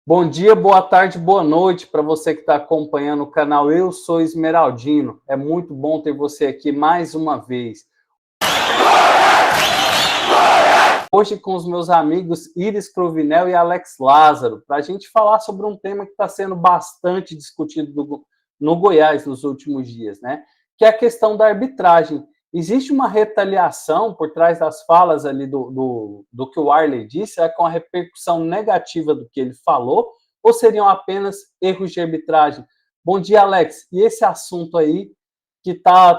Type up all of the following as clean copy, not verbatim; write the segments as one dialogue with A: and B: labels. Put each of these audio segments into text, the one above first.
A: Bom dia, boa tarde, boa noite para você que está acompanhando o canal Eu Sou Esmeraldino. É muito bom ter você aqui mais uma vez. Hoje com os meus amigos Iris Cruvinel e Alex Lázaro, para a gente falar sobre um tema que está sendo bastante discutido no Goiás nos últimos dias, né? Que é a questão da arbitragem. Existe uma retaliação por trás das falas ali do que o Arley disse, com a repercussão negativa do que ele falou, ou seriam apenas erros de arbitragem? Bom dia, Alex. E esse assunto aí que está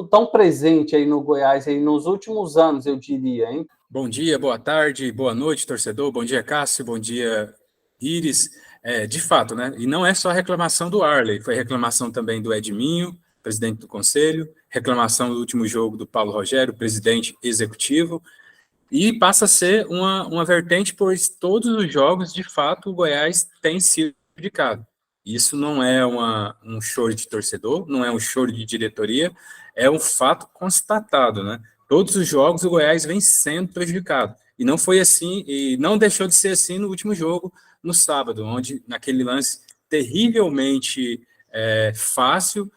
A: tão presente aí no Goiás aí nos últimos anos, eu diria, hein?
B: Bom dia, boa tarde, boa noite, torcedor. Bom dia, Cássio. Bom dia, Iris. De fato, né? E não é só a reclamação do Arley, foi reclamação também do Edminho, presidente do conselho, reclamação do último jogo do Paulo Rogério, presidente executivo, e passa a ser uma vertente, pois todos os jogos, de fato, o Goiás tem sido prejudicado. Isso não é um choro de torcedor, não é um choro de diretoria, é um fato constatado, né? Todos os jogos o Goiás vem sendo prejudicado. E não foi assim, e não deixou de ser assim no último jogo, no sábado, onde, naquele lance terrivelmente fácil,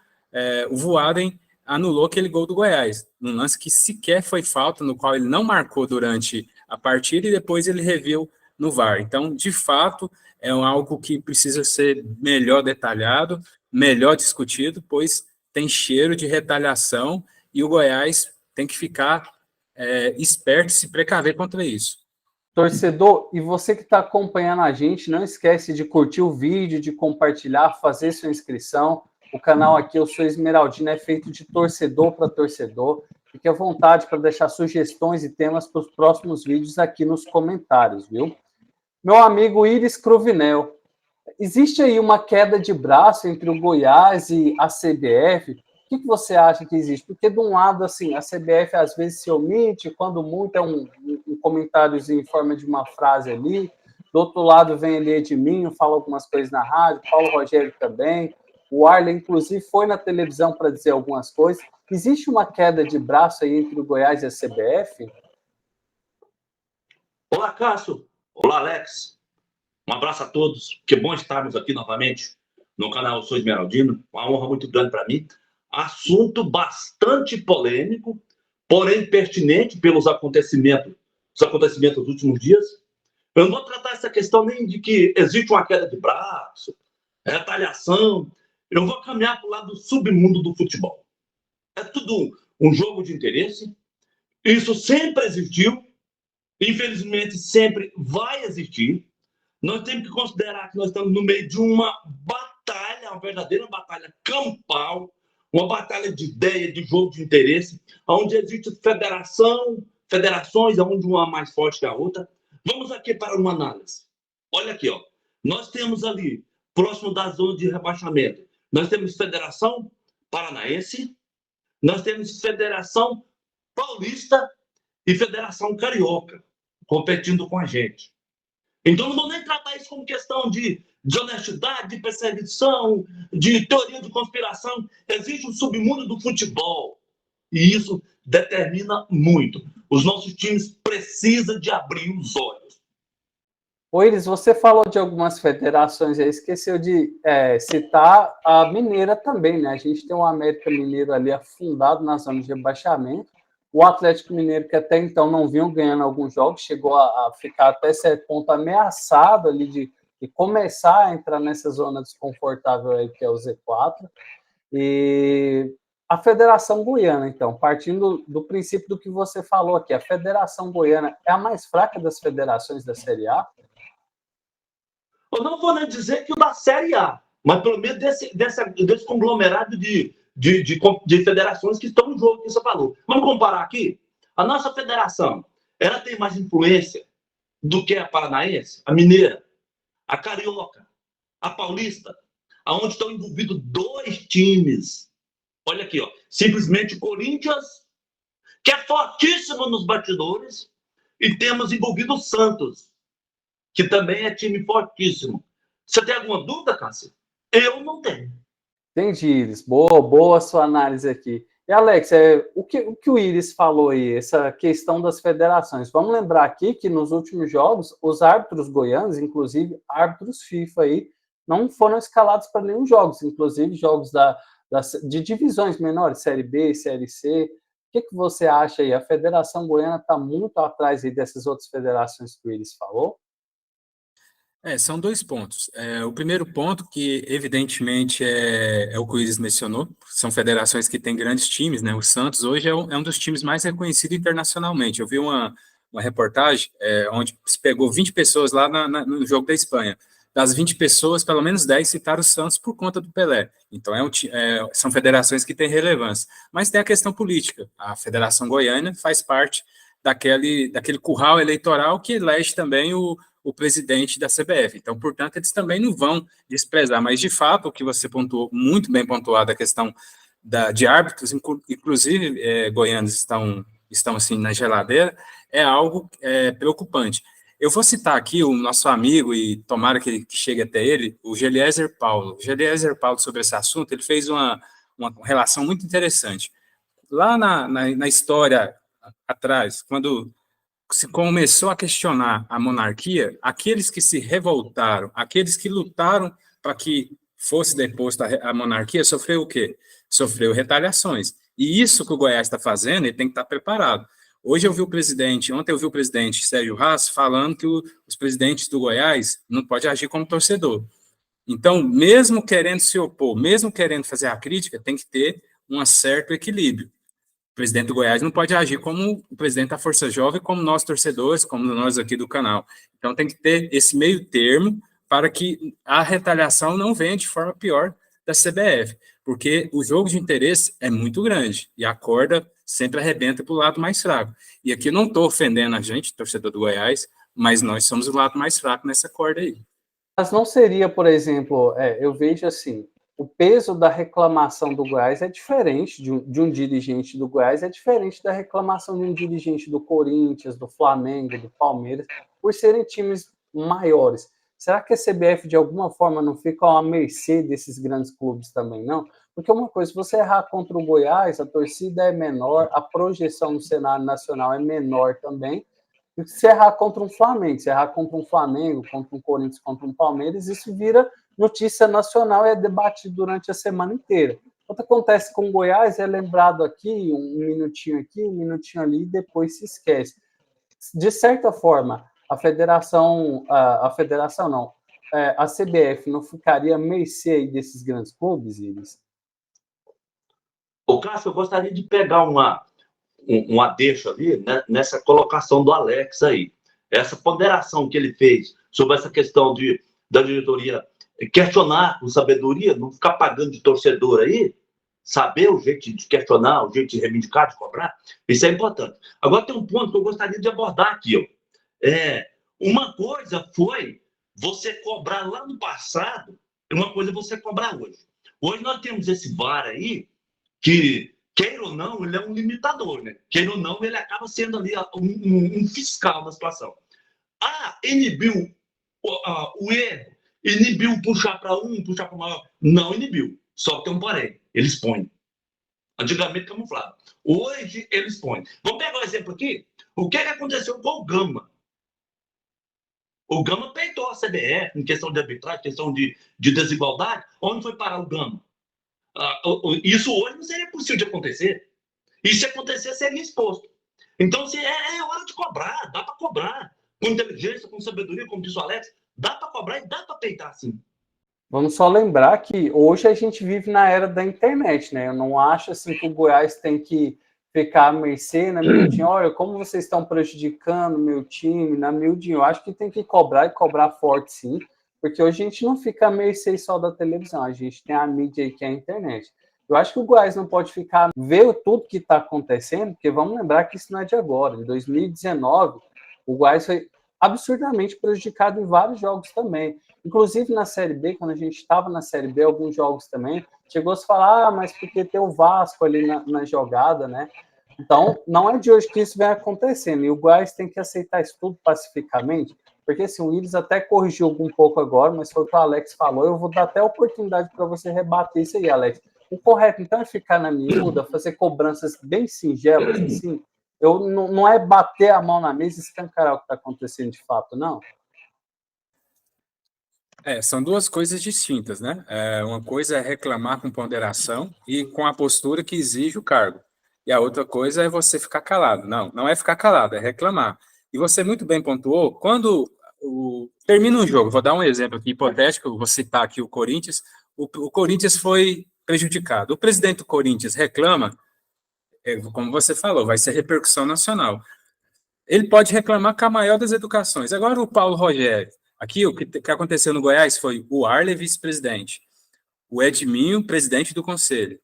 B: o Voaden anulou aquele gol do Goiás, num lance que sequer foi falta, no qual ele não marcou durante a partida e depois ele reviu no VAR. Então, de fato, é algo que precisa ser melhor detalhado, melhor discutido, pois tem cheiro de retaliação e o Goiás tem que ficar esperto e se precaver contra isso.
A: Torcedor, e você que está acompanhando a gente, não esquece de curtir o vídeo, de compartilhar, fazer sua inscrição. O canal aqui, Eu Sou Esmeraldino, é feito de torcedor para torcedor. Fique à vontade para deixar sugestões e temas para os próximos vídeos aqui nos comentários, viu? Meu amigo Iris Cruvinel, existe aí uma queda de braço entre o Goiás e a CBF? O que você acha que existe? Porque, de um lado, assim, a CBF às vezes se omite, quando muito é um comentáriozinho em forma de uma frase ali. Do outro lado, vem ali Edminho, fala algumas coisas na rádio, Paulo Rogério também. O Arley, inclusive, foi na televisão para dizer algumas coisas. Existe uma queda de braço aí entre o Goiás e a CBF?
C: Olá, Cássio. Olá, Alex. Um abraço a todos. Que bom estarmos aqui novamente no canal Eu Sou Esmeraldino. Uma honra muito grande para mim. Assunto bastante polêmico, porém pertinente pelos acontecimentos dos últimos dias. Eu não vou tratar essa questão nem de que existe uma queda de braço, retaliação. Eu vou caminhar para o lado do submundo do futebol. É tudo um jogo de interesse. Isso sempre existiu. Infelizmente, sempre vai existir. Nós temos que considerar que nós estamos no meio de uma batalha, uma verdadeira batalha campal, uma batalha de ideia, de jogo de interesse, onde existe federações, onde uma é mais forte que a outra. Vamos aqui para uma análise. Olha aqui, ó. Nós temos ali, próximo da zona de rebaixamento, nós temos Federação Paranaense, nós temos Federação Paulista e Federação Carioca competindo com a gente. Então, não vou nem tratar isso como questão de desonestidade, de perseguição, de teoria de conspiração. Existe um submundo do futebol. E isso determina muito. Os nossos times precisam de abrir os olhos.
A: Ô, Iris, você falou de algumas federações aí, esqueceu de citar a Mineira também, né? A gente tem o América Mineiro ali afundado na zona de rebaixamento. O Atlético Mineiro, que até então não vinham ganhando alguns jogos, chegou a ficar até certo ponto ameaçado ali de começar a entrar nessa zona desconfortável aí, que é o Z4. E a Federação Goiana, então, partindo do princípio do que você falou aqui, a Federação Goiana é a mais fraca das federações da Série A?
C: Eu não vou nem dizer que o da Série A, mas pelo menos desse conglomerado de federações que estão no jogo que você falou. Vamos comparar aqui? A nossa federação, ela tem mais influência do que a paranaense, a mineira, a carioca, a paulista, aonde estão envolvidos dois times. Olha aqui, ó, simplesmente o Corinthians, que é fortíssimo nos batidores, e temos envolvido o Santos, que também é time fortíssimo. Você tem alguma dúvida, Cássio? Eu não tenho.
A: Entendi, Iris. Boa sua análise aqui. E, Alex, o que o Iris falou aí, essa questão das federações? Vamos lembrar aqui que nos últimos jogos, os árbitros goianos, inclusive árbitros FIFA aí, não foram escalados para nenhum jogos, inclusive jogos de divisões menores, Série B, Série C. O que você acha aí? A Federação Goiana está muito atrás aí dessas outras federações que o Iris falou?
B: São dois pontos. O primeiro ponto, que evidentemente é o que o Iris mencionou, são federações que têm grandes times, né? O Santos hoje é um dos times mais reconhecidos internacionalmente. Eu vi uma reportagem onde se pegou 20 pessoas lá no jogo da Espanha. Das 20 pessoas, pelo menos 10 citaram o Santos por conta do Pelé. Então, são federações que têm relevância. Mas tem a questão política. A Federação Goiana faz parte daquele curral eleitoral que elege também o presidente da CBF. Então, portanto, eles também não vão desprezar. Mas, de fato, o que você pontuou, muito bem pontuado, a questão de árbitros, inclusive goianos estão assim na geladeira, é algo preocupante. Eu vou citar aqui o nosso amigo, e tomara que chegue até ele, o Geliezer Paulo. O Geliezer Paulo, sobre esse assunto, ele fez uma relação muito interessante. Lá na história atrás, quando se começou a questionar a monarquia, aqueles que se revoltaram, aqueles que lutaram para que fosse deposta a monarquia, sofreu o quê? Sofreu retaliações. E isso que o Goiás está fazendo, ele tem que estar preparado. Ontem eu vi o presidente Sérgio Haas falando que os presidentes do Goiás não podem agir como torcedor. Então, mesmo querendo se opor, mesmo querendo fazer a crítica, tem que ter um certo equilíbrio. O presidente do Goiás não pode agir como o presidente da Força Jovem, como nós torcedores, como nós aqui do canal. Então tem que ter esse meio termo para que a retaliação não venha de forma pior da CBF, porque o jogo de interesse é muito grande e a corda sempre arrebenta para o lado mais fraco. E aqui não estou ofendendo a gente, torcedor do Goiás, mas nós somos o lado mais fraco nessa corda aí.
A: Mas não seria, por exemplo, eu vejo assim, o peso da reclamação do Goiás é diferente de um dirigente do Goiás, é diferente da reclamação de um dirigente do Corinthians, do Flamengo, do Palmeiras, por serem times maiores. Será que a CBF, de alguma forma, não fica à mercê desses grandes clubes também, não? Porque uma coisa, se você errar contra o Goiás, a torcida é menor, a projeção no cenário nacional é menor também. E se errar contra um Flamengo, contra um Corinthians, contra um Palmeiras, isso vira notícia nacional e é debatido durante a semana inteira. O que acontece com o Goiás é lembrado aqui, um minutinho ali, e depois se esquece. De certa forma, a CBF não ficaria à mercê desses grandes clubes, Iris?
C: Ô, Cássio, eu gostaria de pegar um adeixo ali, né, nessa colocação do Alex aí. Essa ponderação que ele fez sobre essa questão da diretoria questionar com sabedoria, não ficar pagando de torcedor aí, saber o jeito de questionar, o jeito de reivindicar, de cobrar, isso é importante. Agora tem um ponto que eu gostaria de abordar aqui. Ó. Uma coisa foi você cobrar lá no passado, uma coisa é você cobrar hoje. Hoje nós temos esse VAR aí, que, queira ou não, ele é um limitador, né? Queira ou não, ele acaba sendo ali um fiscal da situação. Inibiu o erro, inibiu puxar para puxar para o maior. Não inibiu, só que tem um porém, eles põem. Antigamente camuflado. Hoje eles põem. Vamos pegar um exemplo aqui? O que aconteceu com o Gama? O Gama peitou a CBF em questão de arbitragem, questão de desigualdade. Onde foi parar o Gama? Isso hoje não seria possível de acontecer. E se acontecer, seria exposto. Então, é hora de cobrar, dá para cobrar. Com inteligência, com sabedoria, como disse o Alex, dá para cobrar e dá para peitar, sim.
A: Vamos só lembrar que hoje a gente vive na era da internet, né? Eu não acho assim que o Goiás tem que ficar à mercê, na miudinha, olha, como vocês estão prejudicando meu time, na miudinha. Eu acho que tem que cobrar e cobrar forte, sim, porque hoje a gente não fica à mercê só da televisão, a gente tem a mídia aí que é a internet. Eu acho que o Goiás não pode ficar ver tudo que está acontecendo, porque vamos lembrar que isso não é de agora. Em 2019, o Goiás foi absurdamente prejudicado em vários jogos também. Inclusive na Série B, quando a gente estava na Série B, alguns jogos também, chegou a se falar, mas porque tem o Vasco ali na jogada, né? Então, não é de hoje que isso vem acontecendo. E o Goiás tem que aceitar isso tudo pacificamente, porque assim, o Iris até corrigiu um pouco agora, mas foi o que o Alex falou. Eu vou dar até a oportunidade para você rebater isso aí, Alex. O correto, então, é ficar na miúda, fazer cobranças bem singelas, assim. Não é bater a mão na mesa e escancarar o que está acontecendo de fato, não.
B: São duas coisas distintas, né? Uma coisa é reclamar com ponderação e com a postura que exige o cargo. E a outra coisa é você ficar calado. Não é ficar calado, é reclamar. E você muito bem pontuou, quando termina um jogo, vou dar um exemplo aqui hipotético, vou citar aqui o Corinthians, o Corinthians foi prejudicado. O presidente do Corinthians reclama, como você falou, vai ser repercussão nacional. Ele pode reclamar com a maior das educações. Agora o Paulo Rogério, aqui o que aconteceu no Goiás foi o Arley, vice-presidente, o Edminho, presidente do conselho,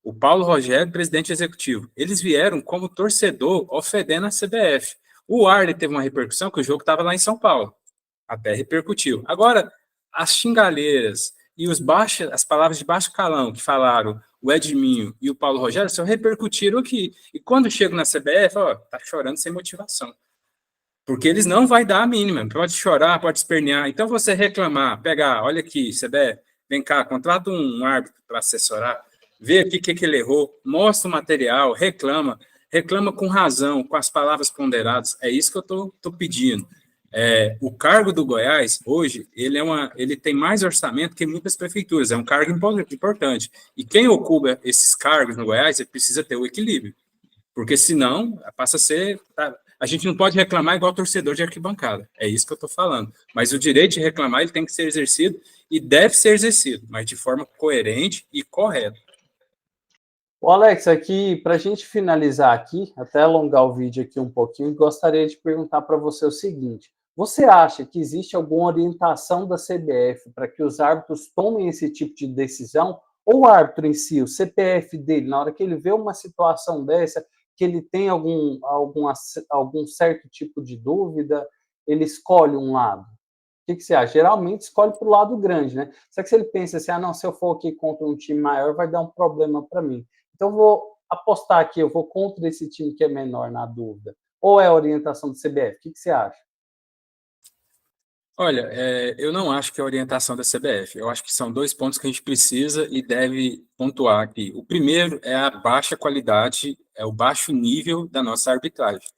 B: o Paulo Rogério, presidente executivo. Eles vieram como torcedor ofendendo a CBF. O Arley teve uma repercussão que o jogo estava lá em São Paulo. Até repercutiu. Agora, as xingalheiras e as palavras de baixo calão que falaram o Edminho e o Paulo Rogério só repercutiram aqui. E quando chego na CBF, tá chorando sem motivação. Porque eles não vai dar a mínima. Pode chorar, pode espernear. Então, você reclamar, pegar, olha aqui, CBF, vem cá, contrata um árbitro para assessorar, vê aqui o que ele errou, mostra o material, reclama com razão, com as palavras ponderadas. É isso que eu estou pedindo. O cargo do Goiás, hoje, ele tem mais orçamento que muitas prefeituras, é um cargo importante. E quem ocupa esses cargos no Goiás, ele precisa ter o equilíbrio, porque senão passa a ser... A gente não pode reclamar igual torcedor de arquibancada, é isso que eu estou falando. Mas o direito de reclamar ele tem que ser exercido e deve ser exercido, mas de forma coerente e correta.
A: O Alex, aqui, para a gente finalizar aqui, até alongar o vídeo aqui um pouquinho, gostaria de perguntar para você o seguinte: você acha que existe alguma orientação da CBF para que os árbitros tomem esse tipo de decisão? Ou o árbitro em si, o CPF dele, na hora que ele vê uma situação dessa, que ele tem algum certo tipo de dúvida, ele escolhe um lado? O que você acha? Geralmente escolhe para o lado grande, né? Só que se ele pensa assim, não, se eu for aqui contra um time maior, vai dar um problema para mim. Então, vou apostar aqui, eu vou contra esse time que é menor, na dúvida. Ou é a orientação do CBF? O que você acha?
B: Olha, eu não acho que é a orientação da CBF. Eu acho que são dois pontos que a gente precisa e deve pontuar aqui. O primeiro é a baixa qualidade, é o baixo nível da nossa arbitragem.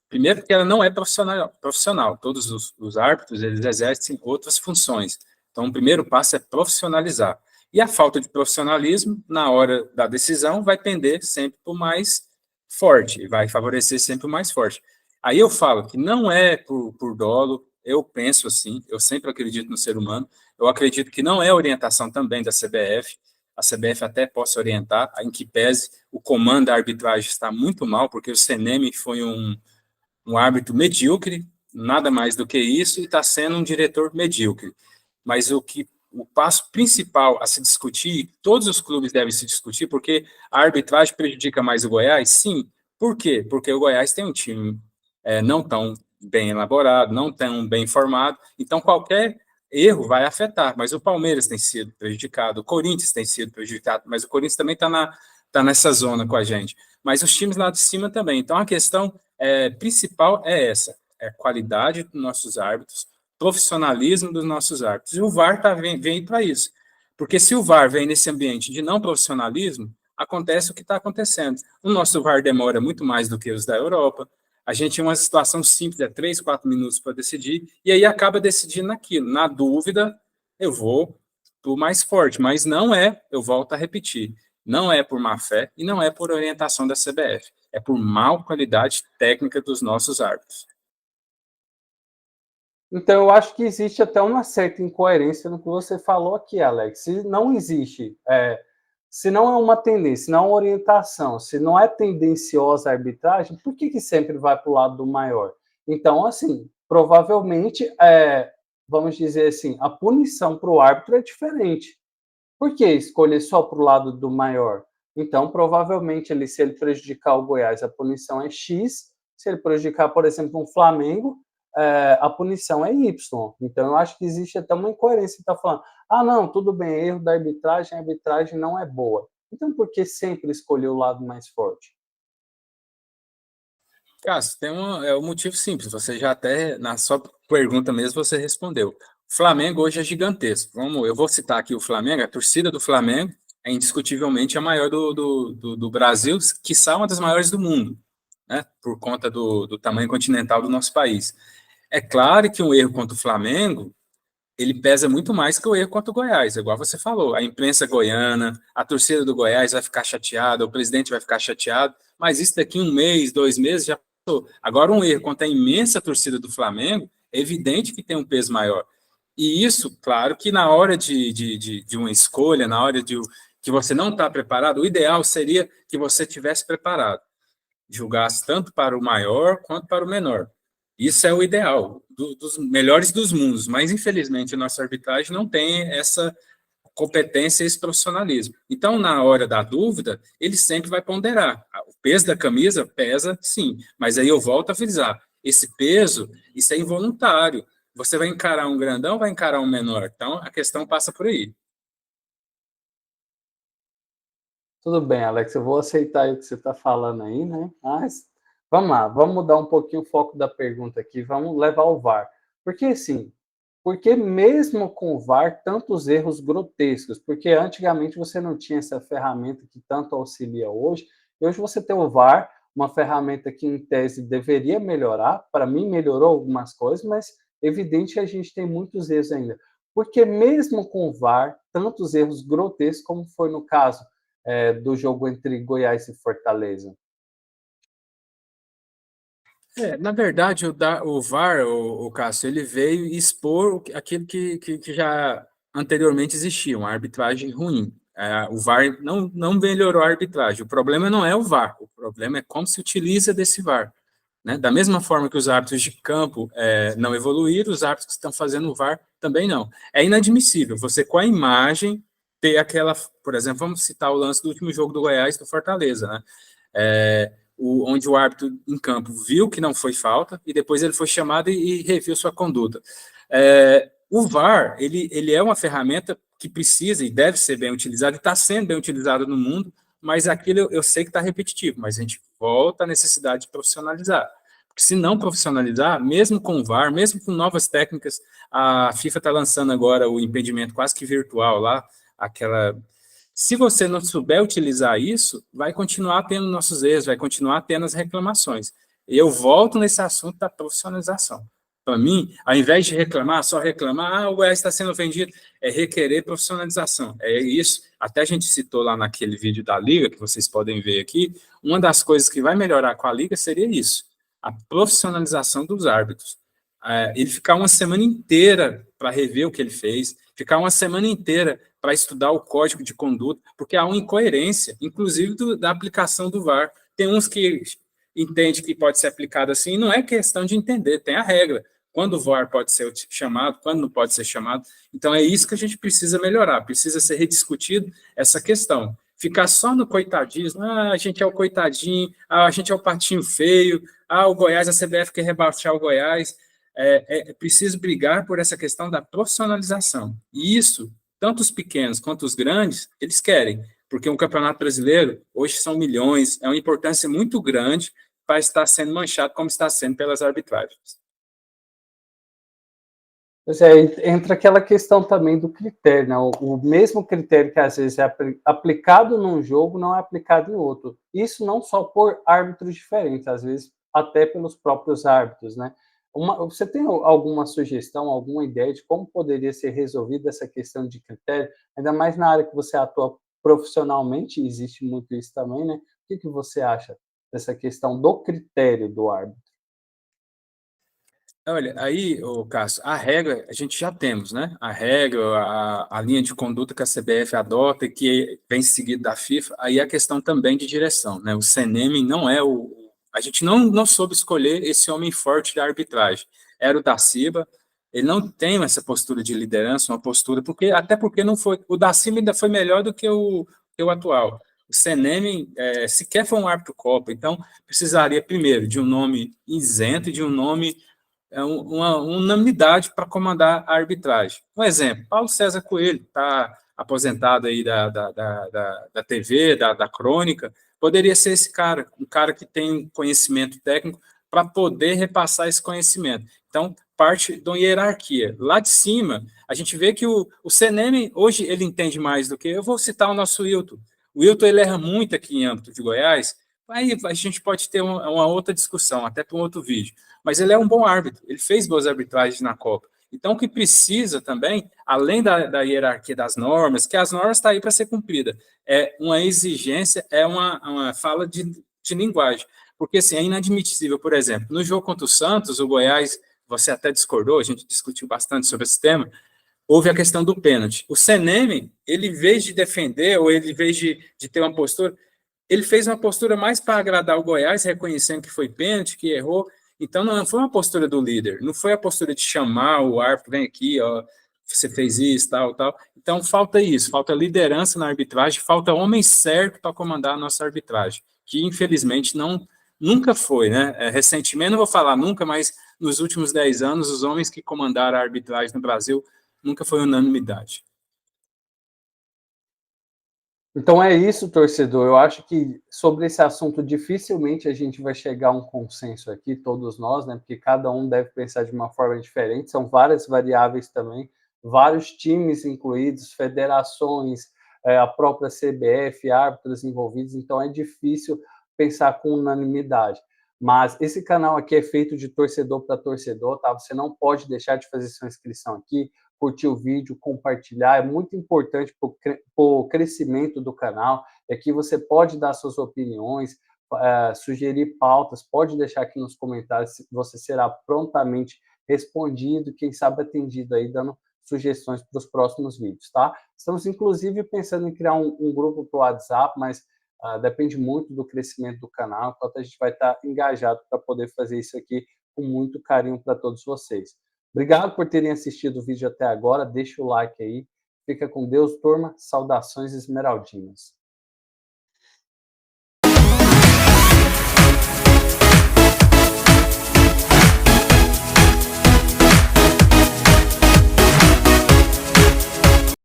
B: Primeiro, que ela não é profissional. Todos os árbitros, eles exercem outras funções. Então, o primeiro passo é profissionalizar. E a falta de profissionalismo, na hora da decisão, vai tender sempre para o mais forte, vai favorecer sempre o mais forte. Aí eu falo que não é por dolo, eu penso assim, eu sempre acredito no ser humano, eu acredito que não é orientação também da CBF, a CBF até possa orientar, em que pese o comando da arbitragem está muito mal, porque o CNM foi um árbitro medíocre, nada mais do que isso, e está sendo um diretor medíocre. Mas o passo principal a se discutir, todos os clubes devem se discutir, porque a arbitragem prejudica mais o Goiás? Sim. Por quê? Porque o Goiás tem um time não tão bem elaborado, não tão bem formado, então qualquer erro vai afetar, mas o Palmeiras tem sido prejudicado, o Corinthians tem sido prejudicado, mas o Corinthians também está nessa zona com a gente, mas os times lá de cima também. Então a questão principal é essa, é a qualidade dos nossos árbitros, profissionalismo dos nossos árbitros, e o VAR vem para isso, porque se o VAR vem nesse ambiente de não profissionalismo, acontece o que está acontecendo. O nosso VAR demora muito mais do que os da Europa, a gente tem uma situação simples, 3, 4 minutos para decidir, e aí acaba decidindo naquilo. Na dúvida, eu vou para o mais forte, mas não eu volto a repetir, não é por má fé e não é por orientação da CBF, é por má qualidade técnica dos nossos árbitros.
A: Então, eu acho que existe até uma certa incoerência no que você falou aqui, Alex. Se não existe, se não é uma tendência, se não é uma orientação, se não é tendenciosa a arbitragem, por que sempre vai para o lado do maior? Então, assim, provavelmente, vamos dizer assim, a punição para o árbitro é diferente. Por que escolher só para o lado do maior? Então, provavelmente, se ele prejudicar o Goiás, a punição é X. Se ele prejudicar, por exemplo, um Flamengo, a punição é Y. Então, eu acho que existe até uma incoerência. Está falando, não, tudo bem, erro da arbitragem, a arbitragem não é boa. Então, por que sempre escolher o lado mais forte?
B: Cássio, tem um motivo simples, você já até, na sua pergunta mesmo, você respondeu. O Flamengo hoje é gigantesco. Eu vou citar aqui o Flamengo, a torcida do Flamengo é indiscutivelmente a maior do Brasil, quiçá uma das maiores do mundo, né, por conta do tamanho continental do nosso país. É claro que um erro contra o Flamengo, ele pesa muito mais que o erro contra o Goiás, igual você falou. A imprensa goiana, a torcida do Goiás vai ficar chateada, o presidente vai ficar chateado, mas isso daqui 1 mês, 2 meses já passou. Agora, um erro contra a imensa torcida do Flamengo, é evidente que tem um peso maior. E isso, claro, que na hora de uma escolha, na hora que você não está preparado, o ideal seria que você tivesse preparado, julgasse tanto para o maior quanto para o menor. Isso é o ideal, dos melhores dos mundos, mas infelizmente a nossa arbitragem não tem essa competência e esse profissionalismo. Então, na hora da dúvida, ele sempre vai ponderar. O peso da camisa pesa, sim, mas aí eu volto a frisar, esse peso, isso é involuntário. Você vai encarar um grandão, vai encarar um menor. Então, a questão passa por aí.
A: Tudo bem, Alex, eu vou aceitar aí o que você está falando aí, né? Mas vamos lá, vamos mudar um pouquinho o foco da pergunta aqui, vamos levar o VAR. Porque assim, porque mesmo com o VAR, tantos erros grotescos? Porque antigamente você não tinha essa ferramenta que tanto auxilia hoje, e hoje você tem o VAR, uma ferramenta que em tese deveria melhorar, para mim melhorou algumas coisas, mas evidente que a gente tem muitos erros ainda. Porque mesmo com o VAR, tantos erros grotescos, como foi no caso do jogo entre Goiás e Fortaleza?
B: Na verdade, o VAR, o Cássio, ele veio expor aquilo que já anteriormente existia, uma arbitragem ruim. O VAR não melhorou a arbitragem. O problema não é o VAR, o problema é como se utiliza desse VAR. Né? Da mesma forma que os árbitros de campo não evoluíram, os árbitros que estão fazendo o VAR também não. É inadmissível você, com a imagem, ter aquela... Por exemplo, vamos citar o lance do último jogo do Goiás do Fortaleza, né? Onde o árbitro em campo viu que não foi falta e depois ele foi chamado e reviu sua conduta. O VAR, ele é uma ferramenta que precisa e deve ser bem utilizada, e está sendo bem utilizada no mundo, mas aquilo eu sei que está repetitivo, mas a gente volta à necessidade de profissionalizar. Porque se não profissionalizar, mesmo com o VAR, mesmo com novas técnicas, a FIFA está lançando agora o impedimento quase que virtual lá, aquela... Se você não souber utilizar isso, vai continuar tendo nossos erros, vai continuar tendo as reclamações. E eu volto nesse assunto da profissionalização. Para mim, ao invés de reclamar, só reclamar, o Goiás está sendo vendido, é requerer profissionalização. É isso. Até a gente citou lá naquele vídeo da Liga, que vocês podem ver aqui, uma das coisas que vai melhorar com a Liga seria isso, a profissionalização dos árbitros. Ele ficar uma semana inteira para rever o que ele fez, ficar uma semana inteira para estudar o código de conduta, porque há uma incoerência, inclusive da aplicação do VAR. Tem uns que entendem que pode ser aplicado assim, não é questão de entender, tem a regra. Quando o VAR pode ser chamado, quando não pode ser chamado. Então é isso que a gente precisa melhorar, precisa ser rediscutido essa questão. Ficar só no coitadismo, a gente é o coitadinho, a gente é o patinho feio, o Goiás, a CBF quer rebaixar o Goiás. É preciso brigar por essa questão da profissionalização. E isso, tanto os pequenos quanto os grandes, eles querem, porque o Campeonato Brasileiro, hoje são milhões, é uma importância muito grande para estar sendo manchado como está sendo pelas arbitragens.
A: Pois é, entra aquela questão também do critério, né? O mesmo critério que às vezes é aplicado num jogo não é aplicado em outro. Isso não só por árbitros diferentes, às vezes até pelos próprios árbitros, né? Você tem alguma sugestão, alguma ideia de como poderia ser resolvida essa questão de critério? Ainda mais na área que você atua profissionalmente, existe muito isso também, né? O que você acha dessa questão do critério do árbitro?
B: Olha, aí, Cássio, a regra a gente já temos, né? A regra, a linha de conduta que a CBF adota e que vem seguida da FIFA, aí a questão também de direção, né? O CNM não é o... A gente não soube escolher esse homem forte da arbitragem. Era o Daciba, ele não tem essa postura de liderança, uma postura, até porque não foi... O Daciba ainda foi melhor do que o atual. O CNM sequer foi um árbitro Copa, então precisaria primeiro de um nome isento e de um nome uma unanimidade para comandar a arbitragem. Um exemplo, Paulo César Coelho, está aposentado aí da TV, da crônica, poderia ser esse cara, um cara que tem conhecimento técnico para poder repassar esse conhecimento. Então, parte de uma hierarquia. Lá de cima, a gente vê que o CNM, hoje, ele entende mais do que... Eu vou citar o nosso Wilton. O Wilton, ele erra muito aqui em âmbito de Goiás. Aí a gente pode ter uma outra discussão, até para um outro vídeo. Mas ele é um bom árbitro, ele fez boas arbitragens na Copa. Então, o que precisa também, além da hierarquia das normas, que as normas estão aí para ser cumprida, é uma exigência, é uma fala de linguagem. Porque, assim, é inadmissível, por exemplo, no jogo contra o Santos, o Goiás, você até discordou, a gente discutiu bastante sobre esse tema, houve a questão do pênalti. O CNM, ele, em vez de defender, ou ele, em vez de ter uma postura, ele fez uma postura mais para agradar o Goiás, reconhecendo que foi pênalti, que errou. Então, não foi uma postura do líder, não foi a postura de chamar o árbitro, vem aqui, ó, você fez isso, tal, tal. Então, falta isso, falta liderança na arbitragem, falta homem certo para comandar a nossa arbitragem, que, infelizmente, nunca foi, né? Recentemente, não vou falar nunca, mas nos últimos 10 anos, os homens que comandaram a arbitragem no Brasil nunca foi unanimidade.
A: Então é isso, torcedor. Eu acho que sobre esse assunto dificilmente a gente vai chegar a um consenso aqui, todos nós, né? Porque cada um deve pensar de uma forma diferente. São várias variáveis também, vários times incluídos, federações, a própria CBF, árbitros envolvidos. Então é difícil pensar com unanimidade. Mas esse canal aqui é feito de torcedor para torcedor, tá? Você não pode deixar de fazer sua inscrição aqui, curtir o vídeo, compartilhar, é muito importante para o crescimento do canal. Aqui você pode dar suas opiniões, sugerir pautas, pode deixar aqui nos comentários, você será prontamente respondido, quem sabe atendido aí, dando sugestões para os próximos vídeos, tá? Estamos, inclusive, pensando em criar um grupo para o WhatsApp, mas depende muito do crescimento do canal, então a gente vai estar engajado para poder fazer isso aqui com muito carinho para todos vocês. Obrigado por terem assistido o vídeo até agora, deixa o like aí, fica com Deus, turma, saudações esmeraldinas.